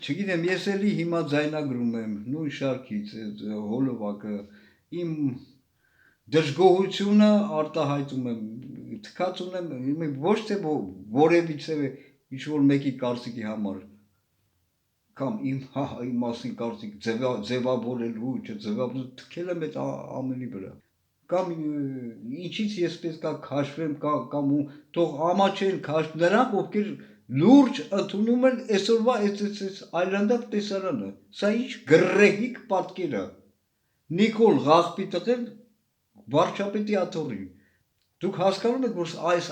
չգիտեմ, ես էլի հիմա ձայնագրում եմ նույն շարքից հոլովակը իմ դժգոհությունը արտահայտում եմ, թքած ունեմ ոչ թե որևիցե ինչ-որ մեկի կարծիքի համար, կամ իմ մասին կարծիք ձևավորելու, չձևավորելու, թքել եմ այդ ամենի վրա, կամ ինչից ես պետք է քաշվեմ, կամ թող ամաչեն քաշ, նրանք ովքեր լուրջ ընդունում են այսօրվա այս այլանդակ տեսարանը, սա ինչ գրեհիկ պատկեր է, Նիկոլ Ղախպի տղեն վարչապետի աթոռին, դուք հասկանում եք, որ այս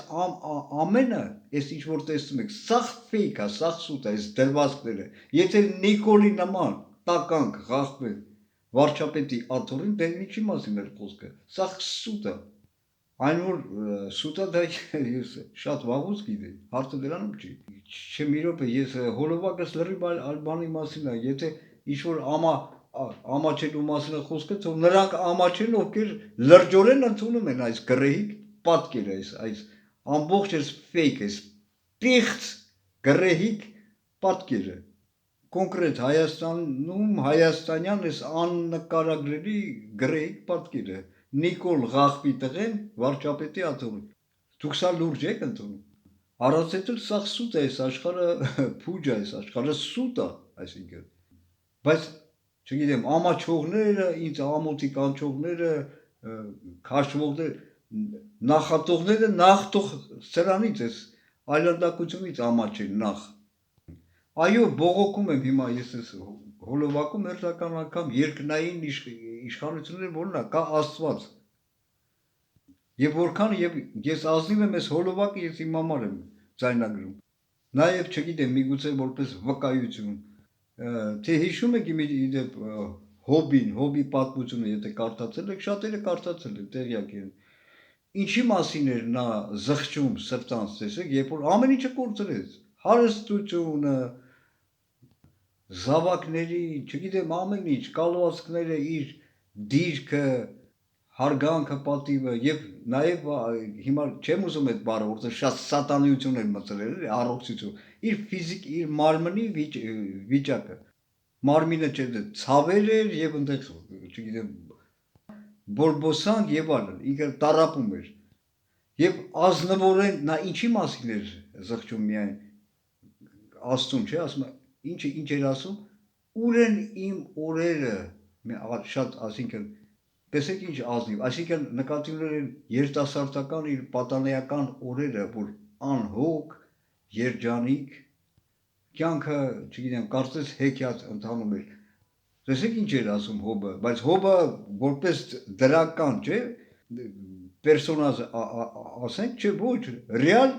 ամենը, այս ինչ որ տեսնում եք, սա ֆեյք է, սա սուտ է, այս դրվածքները, եթե Նիկոլի նման տականք Ղախպեն վարչապետի աթոռին, դե ինչի մասին էր խոսքը, սա սուտ է, այն որ սուտ է, դա ես շատ վաղուց գիտեի, հարցը դրանում չի, չէ մի րոպե, ես հոլովակս լրիվ այլ բանի մասին է, եթե ինչ որ ամաչելու մասին է խոսքը, թող նրանք ամաչեն, ովքեր լրջորեն ընդունում են այս գրեհիկ պատկերը, այս ամբողջ այս ֆեյք, այս պիղծ գրեհիկ պատկերը, կոնկրետ Հայաստանում հայաստանյան այս աննկարագրելի գրեհիկ պատկերը, Նիկոլ Ղախպի տղեն վարչապետի աթոռին, դուք սա լուրջ եք ընդունում, առանց էլ սա սուտ է, այս աշխարհը փուջ է, այս աշխարհը սուտ է, այսինքն, բայց չգիտեմ, ամաչողները, ինձ ամոթի կանչողները, քաշվողները, նախատողները նախ թող սրանից էս այլանդակությունից ամաչեն նախ, այո, բողոքում եմ հիմա ես էս հոլովակում հերթական անգամ երկնային իշխանությունները որն է, կա Աստված, եւ որքան ես ազնիվ եմ այս հոլովակը ես իմ համար եմ ձայնագրում, նաեւ չգիտեմ, միգուցե որպես վկայություն, թե հիշում եք իդեպ հոբի պատմությունը, եթե կարդացել եք, շատերը կարդացել են, տեղյակ են, ինչի մասին էր նա զղջում սրտանց, տեսեք, երբ որ ամեն ինչը կորցրեց, հարստությունը, զավակների, չգիտեմ, ամեն ինչ, կալվածքները, իր դիրքը, հարգանքը, պատիվը եւ նաեւ հիմա չեմ ուզում այդ բառը, որտեղ շատ սատանայություն են մտցրել, առողջություն, իր ֆիզիկ, իր մարմնի վիճակը, մարմինը ցավեր էր եւ այնտեղ, չգիտեմ, բորբոսանք եւ այլն, ինքը տարապում էր եւ ազնվորեն նա ինչի մասին էր զղջում միայն Աստծուն, չէ, ասում ինչ էր ասում, ուր են իմ օրերը, շատ, ասինքն տեսեք ինչ ազնիվ, այսինքն նկատի ունեն երիտասարդական իր պատանեական օրերը, որ անհոգ, երջանիկ, կյանքը, չգիտեմ, կարծես հեքիաթ ընթանում էր, տեսեք ինչ էր ասում հոբը, բայց հոբը որպես դրական, չէ, պերսոնաժ ասենք, չէ, ոչ, ռեալ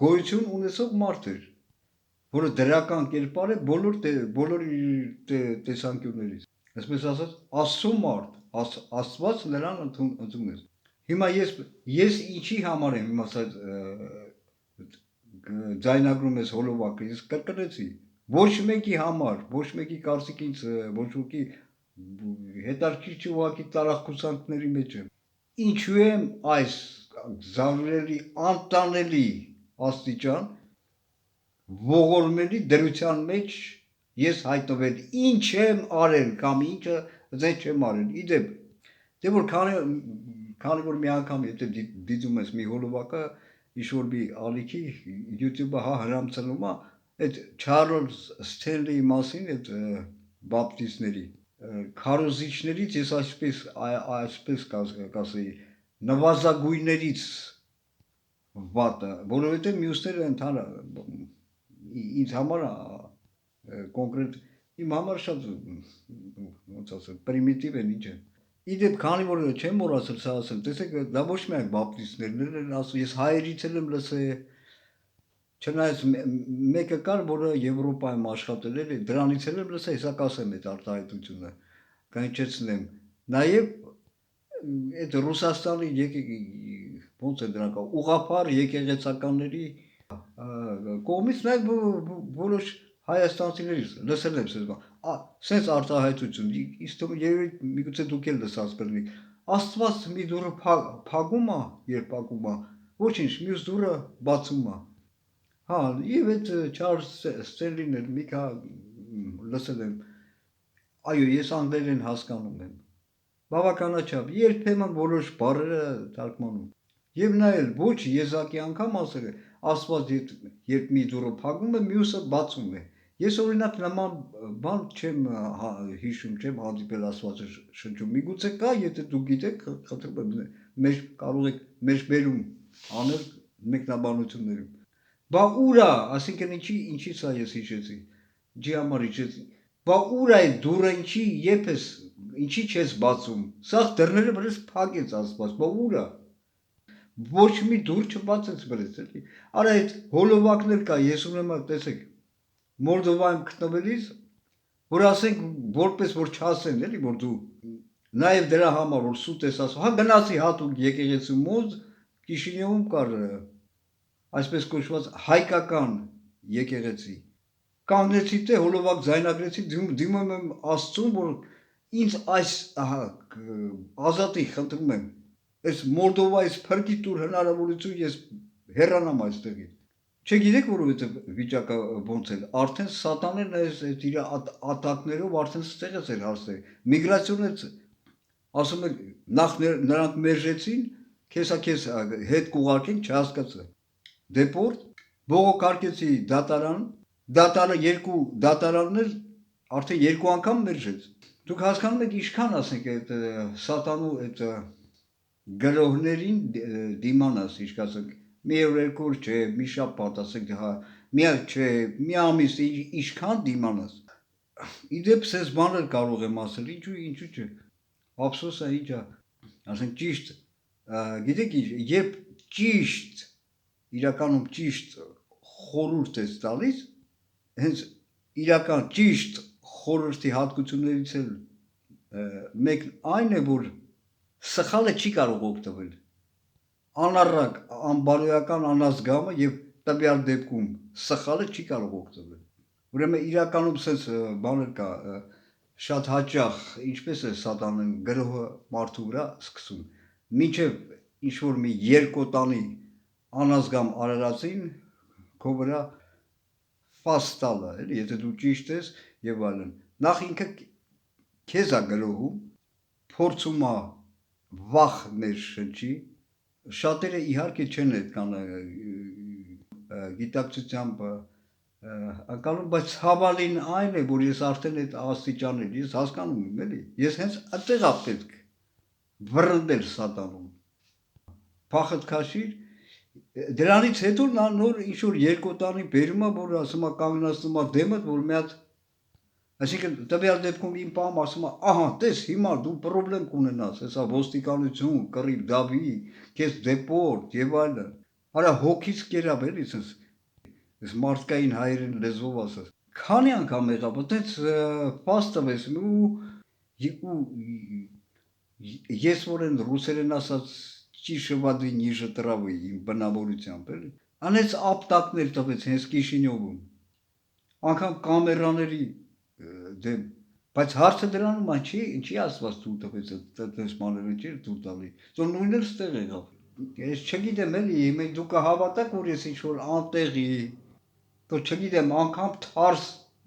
գոյություն ունեցող մարդ էր, որը դրական կերպար է բոլոր տեսանկյուններից, այսպես ասած, Աստծո մարդ, Աստված նրան ընդունում է, հիմա ես ինչի համար եմ հիմա ձայնագրում ես հոլովակը, ես կրկնեցի, ոչ մեկի համար, ոչ մեկի կարծիքից, ոչ մեկի հետարքիր չի ուղղակի տարախկուսանքների մեջ եմ, ինչու եմ այս զարուհելի անտանելի աստիճան ողորմելի դրության մեջ ես հայտնվել, ինչ եմ արել կամ ինչը ձեզ չեմ արել, իդեպ, դե որ քանի որ մի անգամ եթե դիտում ես մի հոլովակը, ինչ-որ մի ալիքի YouTube-ը հրամցնում է, այդ Չարլզ Սթենլիի մասին, այդ բապտիստների, քարոզիչներից ես այսպես կասեի, նվազագույներից վատը, որովհետև մյուսները ինձ համար կոնկրետ, իմ համար շատ, ոնց ասեմ, պրիմիտիվ են, ինչ են, իդեպ քանի որ չեմ մոռացել սա ասել, տեսեք, դա ոչ միայն բապտիստներն են ասում, ես հայերից եմ լսել, չնայած մեկը կար, որը Եվրոպայում աշխատել էր, դրանից եմ լսել, հեսա կասեմ այդ արտահայտությունը, կանչեցնեմ, նաև այդ Ռուսաստանի ոնց են դրանք, ուղղափառ եկեղեցականների կողմից նաև որոշ հայաստանցիներից լսել եմ սենց արտահայտություն, միգուցե դուք էլ լսած կլինի, Աստված մի դուռը փակում է, երբ փակում է, ոչինչ, մյուս դուռը բացում է, Հա, եւ այդ Չարլզ Ստենլին էլ մի քիչ լսել եմ։ Այո, ես անգլերեն հասկանում եմ։ Բավականաչափ, երբեմն որոշ բառերը թարգմանում։ Եվ նա էլ ոչ եզակի անգամ ասել է, Աստված երբ մի դուռը փակում է, մյուսը բացում է։ Ես օրինակ նման բան չեմ հիշում, չեմ հանդիպել Աստվածաշնչում։ Միգուցե կա, եթե դուք գիտեք, խնդրում եմ, մեր կարող եք մեր բերում անել մեկնաբանություններում։ Բա ուր է, ասինքն ինչի՞ց է ես հիշեցի։ Ինչի համար հիշեցի։ Բա ուր է այդ դուռը ինչի չես բացում։ Սա դռները վրես փակեց Աստված, բա ուր է։ Ոչ մի դուր չբացեց վրես, էլի։ Արա այդ հոլովակներ կա, ես ունեմ, տեսեք, Մոլդովայում գտնվելիս, որ ասենք որպես որ չասեն, էլի, որ դու նաև դրա համար որ սուտ ես ասում, հա գնացի հատուկ եկեղեցու մոտ Կիշինյովում կար այսպես կոչված հայկական եկեղեցի։ Կանգնեցի թե հոլովակ ձայնագրեցի, դիմում եմ Աստծուն, որ ինձ այս ազատի խնդրում եմ, այս Մոլդովայից փրկի տուր հնարավորություն ես հեռանամ այստեղից։ Չգիտեք, որովհետև վիճակը ոնց է, արդեն սատանեն այս իր ատակներով արդեն ստեղեց էր հարցեր։ Միգրացիոնից ասում են նախ նրանք մերժեցին, քեզ հետ կուղարկեն, չհասկացա։ Դեպորտ, բողոքարկեցի դատարան, երկու դատարաններ արդեն երկու անգամ մերժեց։ Դուք հասկանում եք ինչքան ասենք այդ սատանու այդ գրողներին դիմանաս, ինչ ասենք, մի օր երկու օր չէ, մի շաբաթ ասենք, հա, մի ամիս ինչքան դիմանաս։ Իդեպ ես բաներ կարող եմ ասել, ինչու չէ։ Ափսոսը ինչ է, ասենք ճիշտ, գիտեք ինչ, երբ ճիշտ իրականում ճիշտ խորհուրդ ես տալիս, հենց իրական ճիշտ խորհրդի հատկություններից էլ մեկն այն է, որ սխալը չի կարող օգտվել։ Անառակ, անբարոյական անազգամը եւ տվյալ դեպքում սխալը չի կարող օգտվել։ Ուրեմն իրականում sense բաներ կա շատ հաճախ, ինչպես է սատանեն գրողը մարդու վրա սկսում։ Մինչև ինչ որ մի երկոտանի անազգամ արարածին քո վրա ֆաստալը, էլի, եթե դու ճիշտ ես եւ այլն։ Նախ ինքը քեզ է գրողում, փորձում է վախ ներշնչի, շատերը իհարկե չեն այդքան գիտակցությամբ անկանում, բայց ցավալին այն է, որ ես արդեն այդ աստիճանել, ես հասկանում եմ, էլի, ես հենց այդտեղ է պետք վռնդել սատանուն, փախդ քաշիր, դրանից հետո նա նոր ինչ-որ երկոտանի բերում է, որ ասում է կանգնացնում է դեմդ, որ մի հատ այսինքն տվյալ դեպքում իմ պահում ասում է, ահա, տես հիմա դու պրոբլեմ կունենաս, հեսա ոստիկանություն, կռիվ, դավի, քեզ դեպորտ եւ այլն։ Արա հոգից կերավ էլի, այս մարդկային հայերեն լեզվով ասած։ Քանի անգամ եղավ, այդպես փաստավես ու ես որ են ռուսերեն ասած ճիշվադի նիժը տրավի իմ բնավորությամբ էլի։ Անեց ապտակներ տվեց հենց Կիշինյովում։ Անկամ կամերաների դեմ, բայց հարցը դրանում է չի ասված դու տվեց այդպես մանրը չի դու տալի։ Ծո նույնն էլ ստեղ եղավ։ Ես չգիտեմ էլի, մենք դու կհավատաք, որ ես ինչ որ անտեղի, то չգիտեմ, անգամ թարս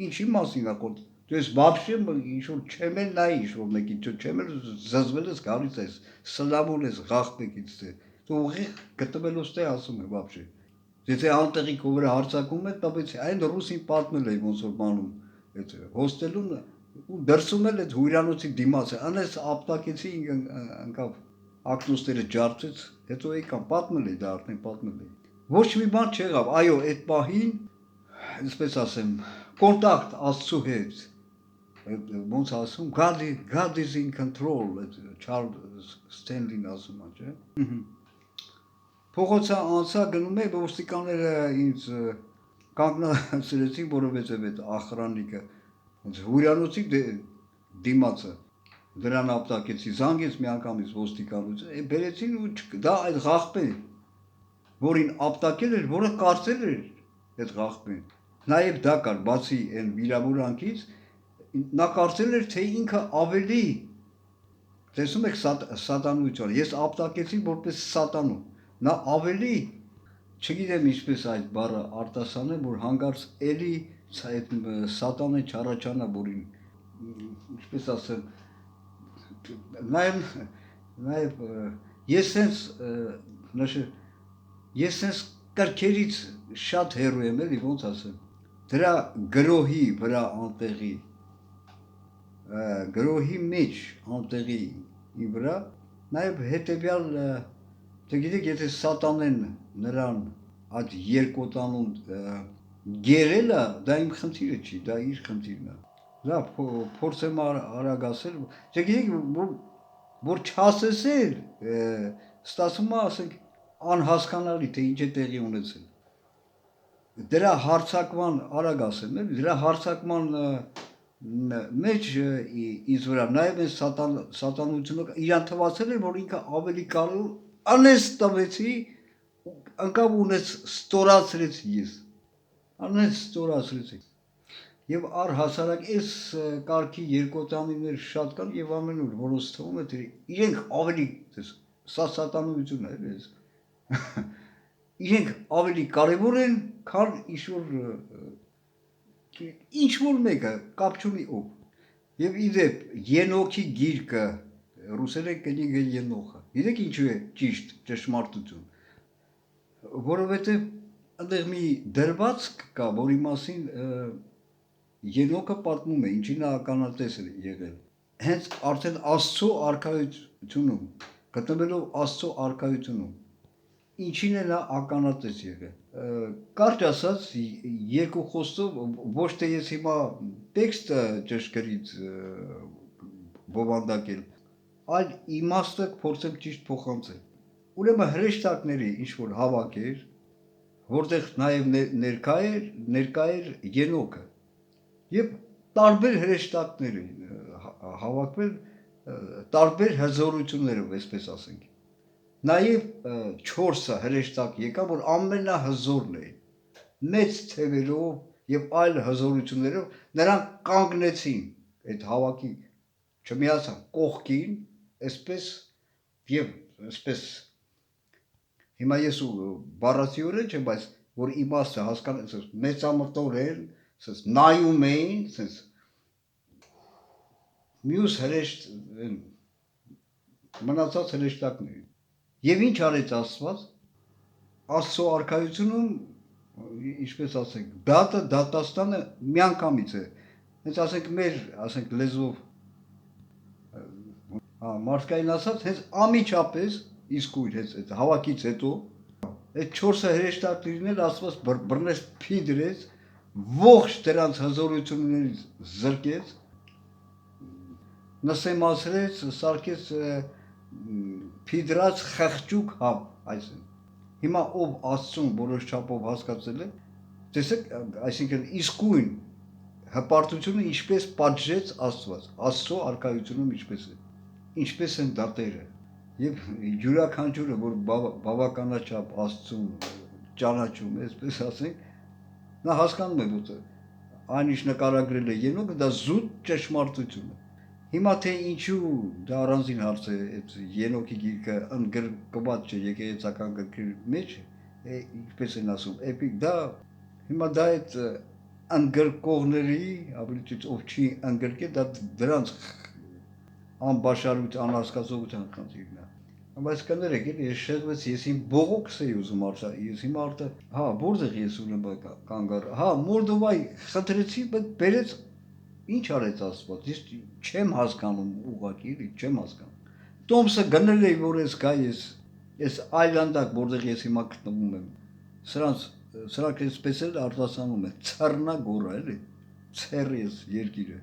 ինչի մասին է խոսքը։ Դու ես вообще ինչ որ չեմ էլ նայ ինչ որ մեկի, չեմ էլ զզվել ես գալիս ես, սլամոն ես ղախպեկից թե։ Դու ուղիղ գտվելուց թե ասում է вообще։ Եթե անտեղի քո վրա հարցակում է, տաբից այն ռուսին պատմել է ոնց որ բանում, այդ հոստելուն ու դրսում էլ այդ հյուրանոցի դիմաց է, անես ապտակեցի անկավ ակնոստերը ջարդեց, հետո եկան պատմել է դա արդեն պատմել է։ Ոչ մի բան չեղավ, այո, այդ պահին, այսպես ասեմ, կոնտակտ Աստծո հետ, ոնց ասում, God is in control, Չարլզ Ստենլին ասում է, չէ։ Փողոցը անցա գնում է, ոստիկանները ինձ կանգնացրեցին, որովհետև այդ ախրանիկը հյուրանոցի դիմացը դրան ապտակեցի, զանգեց մի անգամից ոստիկանություն, բերեցին ու դա այդ ղախպեն, որին ապտակել էր, որը կարծել էր այդ ղախպեն։ Նաև դա կար, բացի այն վիրավորանքից, նա կարծել էր, թե ինքը ավելի, տեսնում եք սատանությունը, ես ապտակեցի որպես սատանու, նա ավելի չգիտեմ ինչպես այդ բառը արտասանեմ, որ հանգարց էլի այդ սատանեն չառաջանա, որին ինչպես ասեմ, նաև ես sense ես sense կրքերից շատ հեռու եմ էլի, ոնց ասեմ, դրա գրոհի վրա անտեղի գրոհի մեջ անտեղի վրա նաև հետևյալ չգիտեք, եթե սատանեն նրան այդ երկոտանում գերելը, դա իմ խնդիրը չի, դա իր խնդիրն է։ Դա փորձեմ արագ ասել, չգիտեք, որ չասեսել, ստացվում է, ասենք, անհասկանալի, թե ինչ է տեղի ունեցել։ Դրա հարցակման, արագ ասեմ, դրա հարցակման մեջ ինձ վրա նաև են սատանությունը իրան թվացել էր, որ ինքը ավելի կարող անես տվեցի, անկավ ունես ստորացրեցի ես, անես ստորացրեցի։ Եվ առհասարակ այս կարգի երկոտանիներ շատ կան եւ ամենուր, որոնց թվում է թե իրենք ավելի սա սատանություն է, էս իրենք ավելի կարևոր են, քան ինչ-որ մեկը կապ չունի ով։ Եվ իդեպ Ենոքի գիրքը ռուսերեն կնիգը Ենոխը։ Գիտեք ինչու է ճիշտ ճշմարտություն։ Որովհետև այնտեղ մի դրվածք կա, որի մասին Ենոքը պատմում է, ինչին է ականատես է եղել։ Հենց արդեն Աստծո արքայությունում, գտնվելով Աստծո արքայությունում, ինչին է նա ականատես եղել։ Կարճ ասած, երկու խոսքով ոչ թե ես հիմա տեքստը ճշգրիտ բովանդակել, այլ իմաստը փորձեմ ճիշտ փոխանցել։ Ուրեմն հրեշտակների ինչ որ հավաք էր, որտեղ նաև ներկա էր Ենոքը։ Եվ տարբեր հրեշտակներ հավաքվել տարբեր հզորություններով, այսպես ասենք։ Նաև 4 հրեշտակ եկա, որ ամենահզորն էին, մեծ թևերով եւ այլ հզորություններով նրանք կանգնեցին այդ հավաքի չմիացան կողքին, այսպես եւ այսպես հիմա ես բառացիորեն չեմ, բայց որ իմաստը հասկանաս մեծամտորեն, ասես նայում էին, ասես մյուս հրեշտ մնացած հրեշտակներին։ Եվ ինչ արեց Աստված, Աստծո արքայությունում, ինչպես ասենք, դատը դատաստանը միանգամից է, հենց ասենք մեր, ասենք լեզվով, մարդկային ասած, հենց ամիջապես, իսկույն հենց այդ հավաքից հետո, այդ 4 հրեշտակներին էլ Աստված բռնեց փի դրեց, ողջ դրանց հզորություններից զրկեց, նսեմացրեց, սարքեց փիդրած խղճուկ հապ, այսինքն հիմա ով Աստծուն որոշ չափով հասկացել է, տեսեք, այսինքն իսկույն հպարտությունը ինչպես պատժեց Աստված, Աստծո արքայությունում ինչպես են դատերը, եւ յուրաքանչյուրը, որ բավականաչափ Աստծուն ճանաչում է, այսպես ասենք, նա հասկանում է, որ այն ինչ նկարագրել է Ենոքը, դա զուտ ճշմարտություն է։ Հիմա թե ինչու դա առանձին հարց է, այդ Ենոքի գիրքը ընդգրկված չէ եկեղեցական գրքի մեջ, ինչպես են ասում, էպիկ, դա հիմա դա այդ ընդգրկողների, ավելի ճիշտ ով չի ընդգրկել, դա դրանց անբաշարության, անհասկացողության խնդիրն է։ Բայց կներեք, ես շեղվեցի, ես իմ բողոքս էի ուզում արտա, ես հիմա արտա, հա, որտեղ ես ունեմ կանգ առ, հա, Մորդովայի խնդրեցի, բայց բերեց ինչ արեց Աստված, ես չեմ հասկանում ուղղակի, չեմ հասկանում։ Տոմսը գնել էի, որ ես գա ես այլանդակ, որտեղ ես հիմա գտնվում եմ, սրանք այսպես էլ արտասանում են, ցռնագոռա էլի, ցեռ ես երկիրը։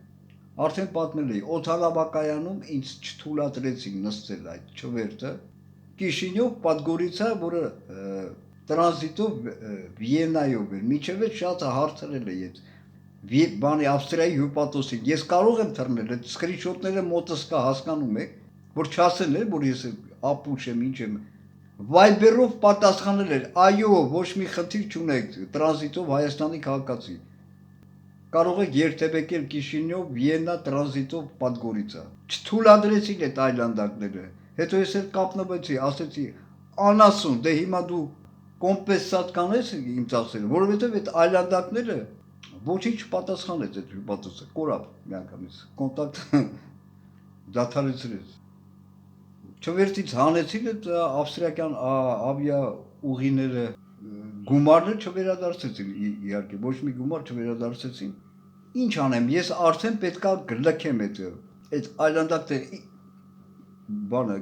Արդեն պատմել էի, օդանավակայանում ինձ չթույլատրեցին նստել այդ չվերթը, Կիշինյով Պադգորիցա, որը տրանզիտով Վիեննայով էր, միջև էլ շատ հարցրել է ես բանի Ավստրիայի հյուպատոսին, ես կարող եմ թռնել, այդ սկրինշոթները մոտս կա, հասկանում եք, որ չասեն էր, որ ես ապուշ եմ, ինչ եմ, Վայբերով պատասխանել էր, այո, ոչ մի խնդիր չունեք, տրանզիտով Հայաստանի քաղաքացի, կարող եք երթևեկել Կիշինյով, Վիեննա տրանզիտով Պադգորիցա, չթույլատրեցին այդ այլանդակները, հետո ես էլ կապնվեցի, ասեցի, անասուն, դե հիմա դու կոմպենսատ կանես իմ ծախսերը, որովհետև այդ այլանդակները ոչինչ պատասխանեց այդ հյուպատոսը, կորավ միանգամից, կոնտակտ դադարեցրեց։ Չվերթից հանեցին այդ ավստրիական ավիա ուղիները, գումարները չվերադարձեցին, իհարկե, ոչ մի գումար չվերադարձեցին։ Ինչ անեմ, ես արդեն պետքա լքեմ այդ այլանդակները, բանը,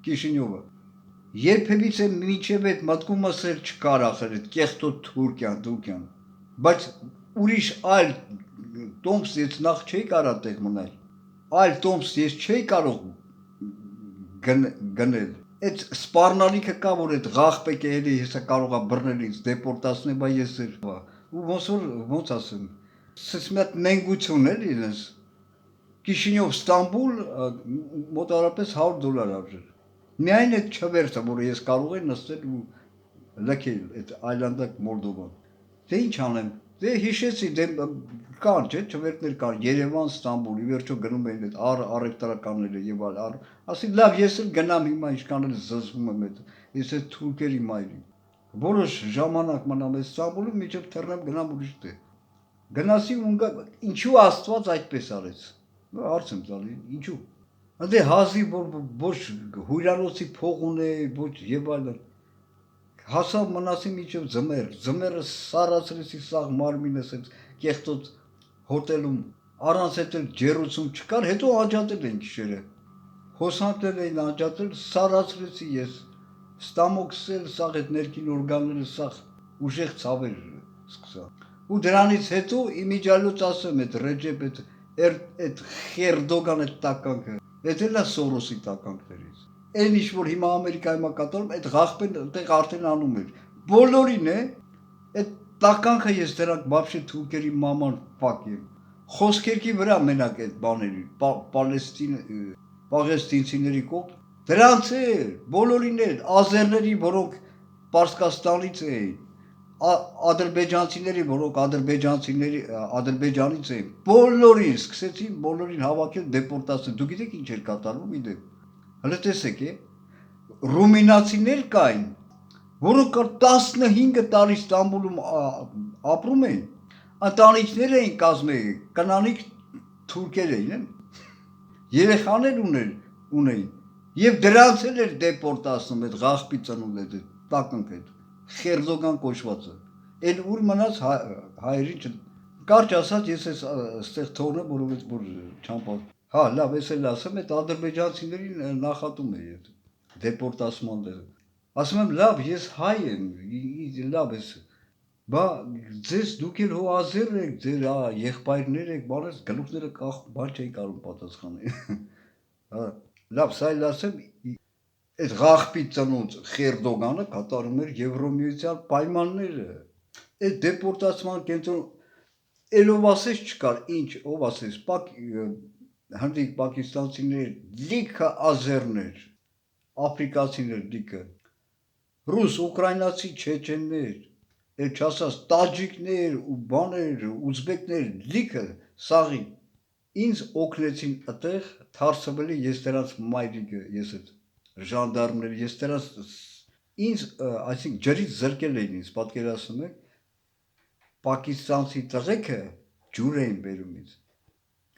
Կիշինյովը։ Երբևիցե մինչև այդ մտքումս էլ չկար ախր այդ կեղտոտ Թուրքիան, բայց ուրիշ այլ տոմս ես նախ չէի կարող տեղ մնալ, այլ տոմս ես չէի կարող գնել, այդ սպառնալիքը կա, որ այդ ղախպեկը էլի հեսա կարողա բռնել ինձ, դեպորտացնել, բա ես էր, ոնց ասեմ, սես մի հատ նենգություն էլի ինձ, Կիշինյով Ստամբուլ մոտավորապես $100 արժեր, միայն այդ չվերթը, որ ես կարող եմ նստել ու լքել այդ այլանդակ Մոլդովան, դե ինչ անեմ, դե հիշեցի, դե կան, չէ, չվերթներ կան, Երևան, Ստամբուլ, ի վերջո գնում էին այդ առևտրականները եւ այլ, ասի լավ, ես էլ գնամ հիմա ինչքան էլ զզվում եմ այդ, ես այդ թուրքերի մայրի, որոշ ժամանակ մնամ այդ Ստամբուլում, մինչև թռնեմ գնամ ուրիշ տեղ, գնացի ու ինչու Աստված այդպես արեց, հարց եմ տալի, ինչու, դե հազի, որ ոչ հյուրանոցի փող ունեի, ոչ եւ այլն, հասավ մնացի մինչև ձմեռը սարացրեցի սաղ մարմինս այդ կեղտոտ հոտելում, առանց այդ ջերուցում չկար, հետո անջատել են գիշերը, հոսանքներ էին անջատել, սարացրեցի ես, ստամոքսել, սաղ այդ ներքին օրգանները սաղ ուժեղ ցավեր սկսա, ու դրանից հետո իմիջիալոց ասեմ այդ Ռեջեփ այդ Խերդոգան այդ տականքը, այդ էլ է Սորոսի տականքներից, այն ինչ որ հիմա Ամերիկայում կատարում, այդ ղախպեն այդտեղ արդեն անում էր, բոլորին է, այդ տականքը ես դրանք բաբշե թուրքերի մաման պակեմ, խոսքերքի վրա մենակ այդ բաների, պաղեստինցիների կողմ, դրանց է, բոլորին է, ազերների, որոնք Պարսկաստանից էին, ադրբեջանցիների, որոնք ադրբեջանից էին, բոլորին սկսեցին, բոլորին հավաքել դեպորտացնել, դու գիտեք ինչ էր կատարվում իդեպ, հələ տեսեք է, ռումինացիներ կային, որոնք 15 տարի Ստամբուլում ապրում էին, ընտանիքներ էին կազմել, կնանիկ թուրքեր էին, երեխաներ ունեին, եւ դրանց էլ էր դեպորտացնում այդ ղախպի ծնունդ այդ տականքը, Խերդոգան կոչվածը, էլ ուր մնաց հայերին, կարճ ասած ես այստեղ թողնեմ, որովհետեւ որ չամփոփ, հա լավ, ես էլ ասեմ, այդ ադրբեջանցիներին նախատում է այդ դեպորտացման դերը, ասում եմ լավ, ես հայ եմ, լավ ես, բա ձեզ դուք էլ հո ազեր եք, ձեր եղբայրներ եք, բանես գլուխները բան չէի կարող պատասխանել, լավ, սա էլ ասեմ, այդ ղախպի ծնունդ Խերդոգանը կատարում էր Եվրոմիության պայմանները, այդ դեպորտացման կենտրոն, ելով ասես չկար, ինչ, ով ասես, հնդիկ պակիստանցիներ, լիքը ազերներ, աֆրիկացիներ լիքը, ռուս, ուկրաինացի, չեչեններ, այդ չասած տաջիկներ ու բաներ, ուզբեկներ, լիքը սաղի, ինձ օգնեցին այդտեղ թարցվելի ես դրանց մայրիկը, ես այդ ժանդարմներ, ես դրանց, ինձ, այսինքն ջրից զրկել էին ինձ, պատկերացնում եք, պակիստանցի տղեկը ջուր էին բերում ինձ,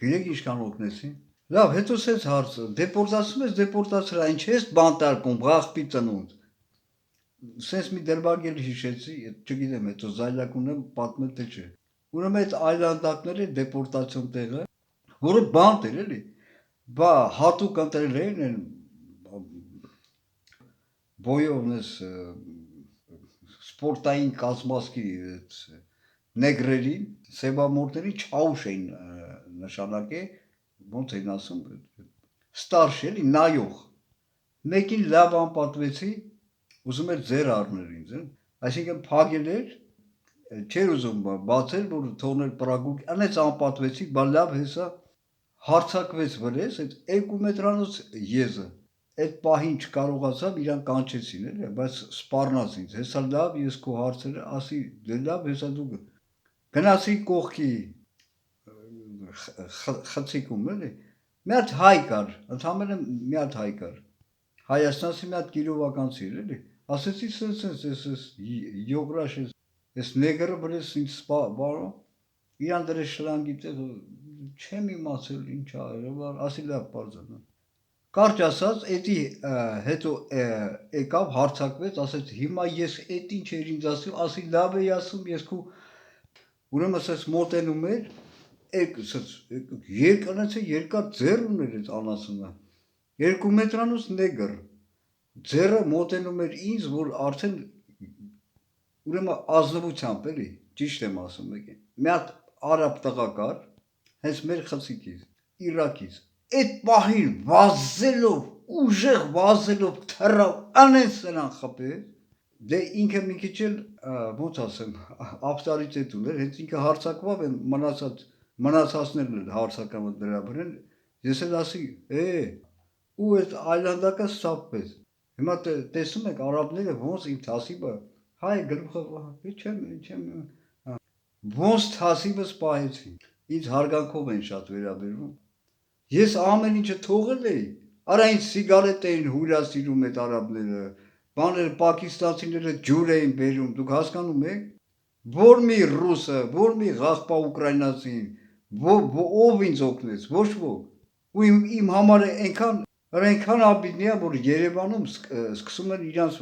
գիտեք ինչքան օգնեցին, լավ, հետո սենց հարցը, դեպորտացում ես, դեպորտացրա, ինչ ես բանտարկում, ղախպի ծնունդ, սենց մի դրվագել հիշեցի, չգիտեմ, հետո զայլակ ունեմ, պատմել թե չէ, ուրեմն այդ այլանդակները դեպորտացիոն տեղը, որը բանտ էր էլի, բա հատուկ ընտրել էին բոյովնես սպորտային կազմվածքի նեգրերին, սևամորտների չաուշ էին նշանակե, ոնց էին ասում, ստարշ էլի, նայող, մեկին լավ անպատվեցի, ուզում էր ձեր առներ ինձ, այսինքն փագել էր, չէր ուզում բացել, որ թողնել պրագուկ, անեց անպատվեցի, բա լավ հեսա հարցակվեց վրես, այդ 2 մետրանոց եզը, այդ պահին չկարողացավ, իրան կանչեցին, բայց սպառնաց ինձ, հեսա լավ, ես քո հարցերը, ասի, դե լավ, հեսա դու գնացի կողքի խցիկում, էլի, մի հատ հայ կար, ընդհանրապես մի հատ հայ կար, Հայաստանցի մի հատ կիրովականցի էր, էլի, ասեցի սենց ես յոգրաշ ես նեգրը բրես ինձ բարո իրան դրես շլանգի տեղ չեմ իմացել ինչ ասի լավ բարձանա կարճ ասած էդի հետո եկավ հարցակվեց ասեց հիմա ես էդ ինչ էր ինձ ասում ասի լավ էի ասում ես քու ուրեմն ասես մոտենում էր երկնացը երկար ձեռ ուներ այդ անասունը 2 մետրանոց նեգր ձեռը մոտենում էր ինձ որ արդեն ուրեմն ազնվությամբ էլի ճիշտ եմ ասում եկե մի հատ արաբ տղա կար հենց մեր խցիկից Իրաքից այդ պահին վազելով ուժեղ վազելով թռավ անես նրան խփեց դե ինքը մի քիչ էլ ոնց ասեմ ապտարից ուներ հենց ինքը հարցակվավ են մնացածներն էլ հարցակամը դրա բրեն ես էլ ասի ու այդ այլանդակը ստապվեց հիմա տեսնում եք արաբները ոնց իմ թասիբը հայ գլուխը չեմ ոնց թասիբս պահեցին ինձ հարգանքով են շատ վերաբերվում ես ամեն ինչը թողել էի արա ինձ սիգարետ էին հյուրասիրում այդ արաբները բաները պակիստանցիները ջուր էին բերում դուք հասկանում եք որ մի ռուսը որ մի ղախպա ուկրաինացին ով ինձ օգնեց ոչ ոք ու իմ համար այնքան աբիդնիա որ Երևանում սկսում են իրանց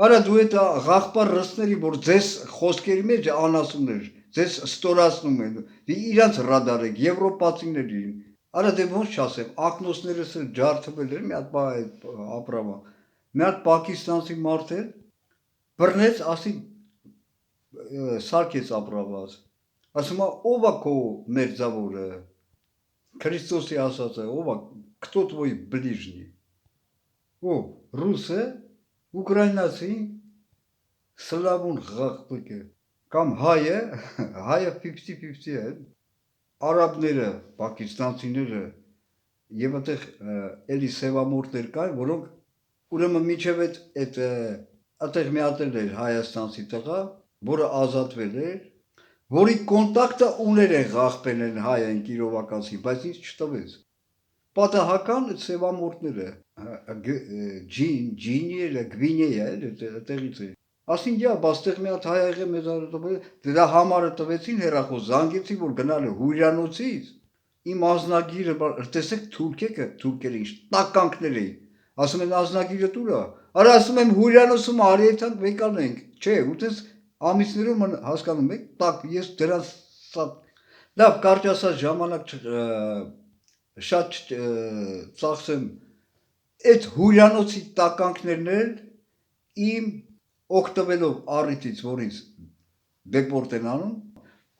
արա դու այդ ղախպա ռուսների որ ձեզ խոսքերի մեջ անասուններ ձեզ ստորացնում են իրանց ռադարեք եվրոպացիներին արա դե ոնց չասեմ ակնոսներս էլ ջարդվել էր մի հատ ապրավա մի հատ պակիստանցի մարդ էր բռնեց ասի սարքեց ապրավաց ասում ով է քո մերձավորը Քրիստոսի ասածը ով է кто твой ближний ով ռուսը ուկրաինացի սլավուն ղախպիկը կամ հայը 50-50 է արաբները պակիստանցիները եւ այդտեղ էլի սևամորտներ կան որոնք ուրեմն միջև այդ այդտեղ մի հատ էր հայաստանցի տղա որը ազատվել էր որի կոնտակտը ուներ են ղախպեն են հայ են կիրովակացի բայց ինձ չտվեց պատահական այդ սևամորտները ջինի էլ գվինեյա էլ այդտեղից է ասին յա բաստեղ մի հատ հայ եղե մեզ դրա համարը տվեցին հերախոս զանգեցի որ գնալ է հույրանոցից իմ ազնագիրը տեսեք թուրքերը ինչ տականքներ էին ասում են ազնագիրը տուրա արա ասում եմ հույրանոցում արիեթանք վեկանենք չէ ուտես ամիսներում հասկանում եք տակ ես դրանց լավ կարճ ասած ժամանակ շատ ծախսեմ այդ հույրանոցի տականքներն էլ իմ օգտվելով առիթից որ ինձ դեպորտ են անում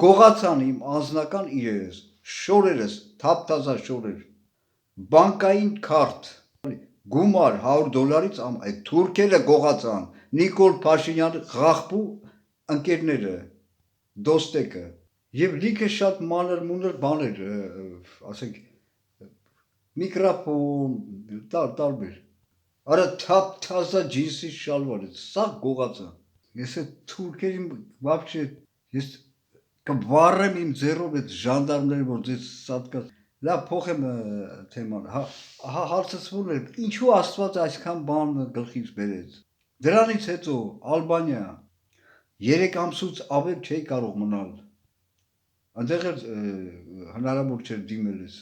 գողացան իմ անձնական իրերս շորերս թափթազա շորեր բանկային քարտ գումար $100-ից այդ թուրքերը գողացան Նիկոլ Փաշինյանը ղախպու ընկերները դոստեկը եւ լիքը շատ մանր բաներ ասենք միկրոֆոն տարբեր արա թափթազա ջինսի շալվար սա գողացա ես այդ թուրքերին вообще ես կվառեմ իմ ձեռով այդ ժանդարմները որ ձեզ սատկած լավ փոխեմ թեման հարցեցվում էր ինչու Աստված այսքան բան գլխից բերեց դրանից հետո Ալբանիա 3 ամսուց ավել չէի կարող մնալ այնտեղ հնարավոր չէր դիմել ես